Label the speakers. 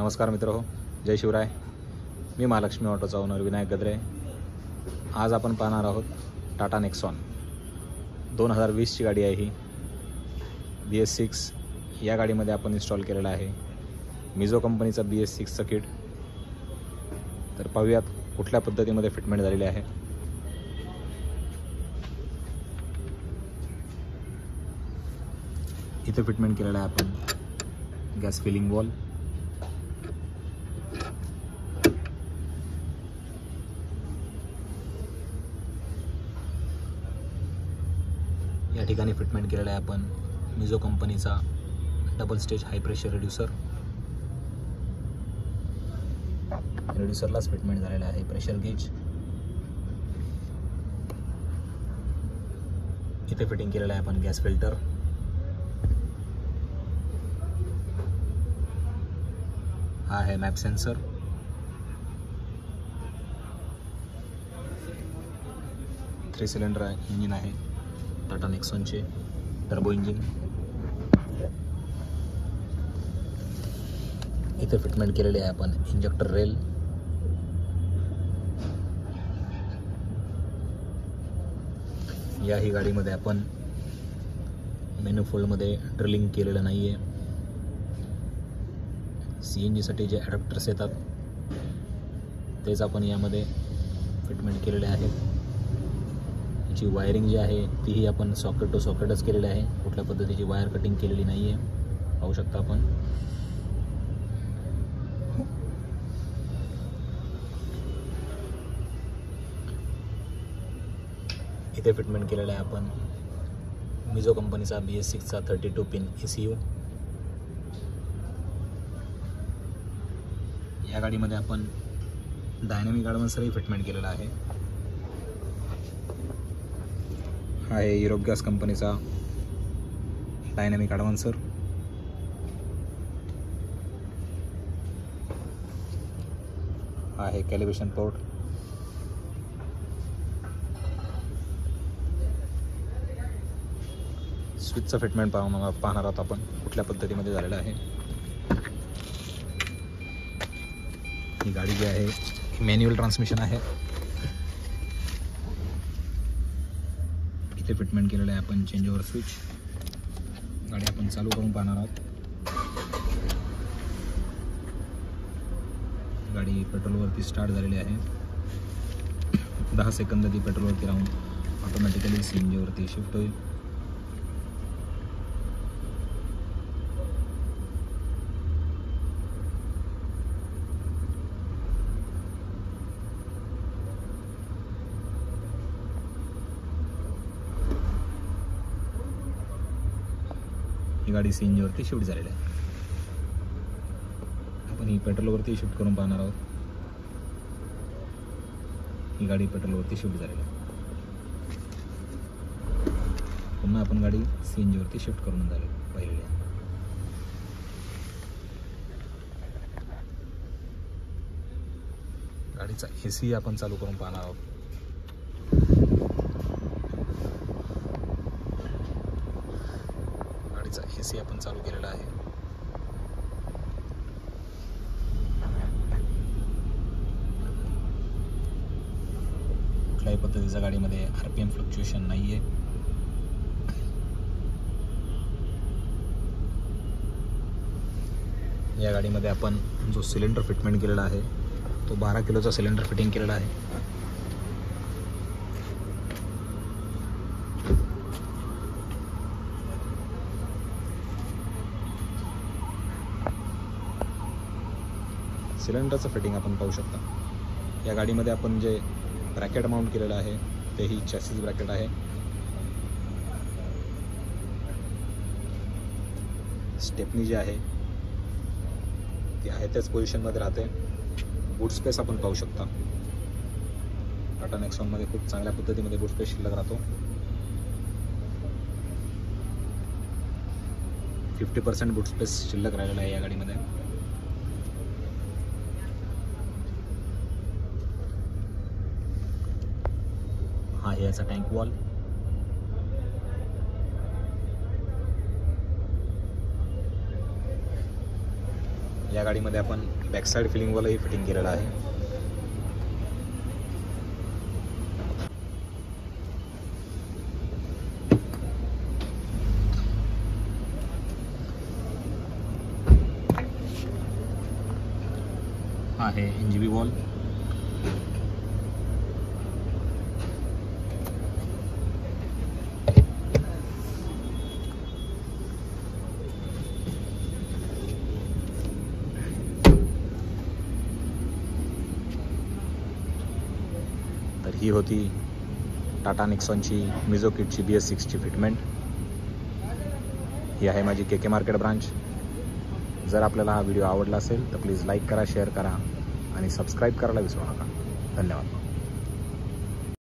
Speaker 1: नमस्कार मित्रहो, जय शिवराय. मी महालक्ष्मी ऑटोचा ओनर विनायक गद्रे. आज आपण पाहणार आहोत टाटा नेक्सॉन 2020ची गाडी आहे. ही BS6 या गाडीमध्ये आपण इन्स्टॉल केलेला आहे मिझो कंपनीचा BS6चं किट. तर पाहूयात कुठल्या पद्धतीमध्ये फिटमेंट झालेली आहे. इथे फिटमेंट केलेलं आहे आपण गॅस फिलिंग वॉल, या ठिकाणी फिटमेंट केलेला आहे आपण मिझो कंपनीचा डबल स्टेज हाय प्रेशर रेड्युसरलाच फिटमेंट झालेला आहे प्रेशर गेज. इथे फिटिंग केलेला आहे आपण गॅस फिल्टर, हा आहे map sensor, three cylinder engine आहे टाटा नेक्सॉनचे टर्बो इंजिन. इथे फिटमेंट केलेले आहे आपण इंजेक्टर रेल, याही गाडीमध्ये आपण मॅन्युफोल्डमध्ये ड्रिलिंग केलेलं नाही आहे. CNGसाठी जे ॲडॅप्टर्स येतात तेच आपण यामध्ये फिटमेंट केलेले आहेत. याची वायरिंग जी आहे तीही आपण सॉकेट टू सॉकेटच केलेली आहे, कुठल्या पद्धतीची वायर कटिंग केलेली नाही आहे. पाहू शकता आपण. इथे फिटमेंट केलेला आहे आपण मिझो कंपनीचा BS6चा 32 पिन ECU. या गाडीमध्ये आपण डायनॅमिक ॲडव्हान्सरही फिटमेंट केलेला आहे. हा आहे युरोप गॅस कंपनीचा डायनॅमिक ॲडव्हान्सर. हा आहे कॅलिब्रेशन पोर्ट. स्विचचं फिटमेंट पाहणार आहोत आपण कुठल्या पद्धतीमध्ये झालेलं आहे. ही गाडी जी आहे मॅन्युअल ट्रान्समिशन आहे. इथे फिटमेंट केलेलं आहे आपण चेंज ओव्हर स्विच. गाडी आपण चालू करून पाहणार आहोत. गाडी पेट्रोलवरती स्टार्ट झालेली आहे. 10 सेकंद ती पेट्रोलवरती राहून ऑटोमॅटिकली CNGवरती शिफ्ट होईल. ही गाडी CNGवरती शिफ्ट झालेली आहे. आपण ही पेट्रोलवरती शिफ्ट करून पाहणार आहोत. ही गाडी पेट्रोलवरती शिफ्ट झालेली आहे. पुन्हा आपण गाडी CNGवरती शिफ्ट करून पाहिलेली आहे. गाडीचा AC आपण चालू करून पाहणार आहोत. AC आपण चालू केलेला आहे. कुठल्याही पद्धतीच्या गाडीमध्ये RPM फ्लक्च्युएशन नाही आहे. या गाडीमध्ये आपण जो सिलेंडर फिटमेंट केलेला आहे तो 12 किलोचा सिलेंडर फिटिंग केलेला आहे. सिलेंडरचं फिटिंग आपण पाहू शकता. या गाडीमध्ये आपण जे ब्रॅकेट माउंट केलेलं आहे तेही चॅसिस ब्रॅकेट आहे. स्टेपनी जी आहे ती आहे त्याच पोझिशनमध्ये राहते. बूट स्पेस आपण पाहू शकता. टाटा नेक्सॉनमध्ये खूप चांगल्या पद्धतीमध्ये बूट स्पेस शिल्लक राहतो. 50% बूट स्पेस शिल्लक राहिलेला आहे या गाडीमध्ये. हा आहे याचा टँक वॉल. या गाडीमध्ये आपण बॅकसाईड फिलिंगवालाही फिटिंग केलेलं आहे. हा आहे NGB बॉल. तर ही होती टाटा नेक्सॉनची मिझो किटची BS6ची फिटमेंट. ही आहे माझी KK मार्केट ब्रांच. जर आपल्याला हा व्हिडिओ आवडला असेल तर प्लीज लाईक करा, शेअर करा आणि सबस्क्राईब करायला विसरू नका. धन्यवाद.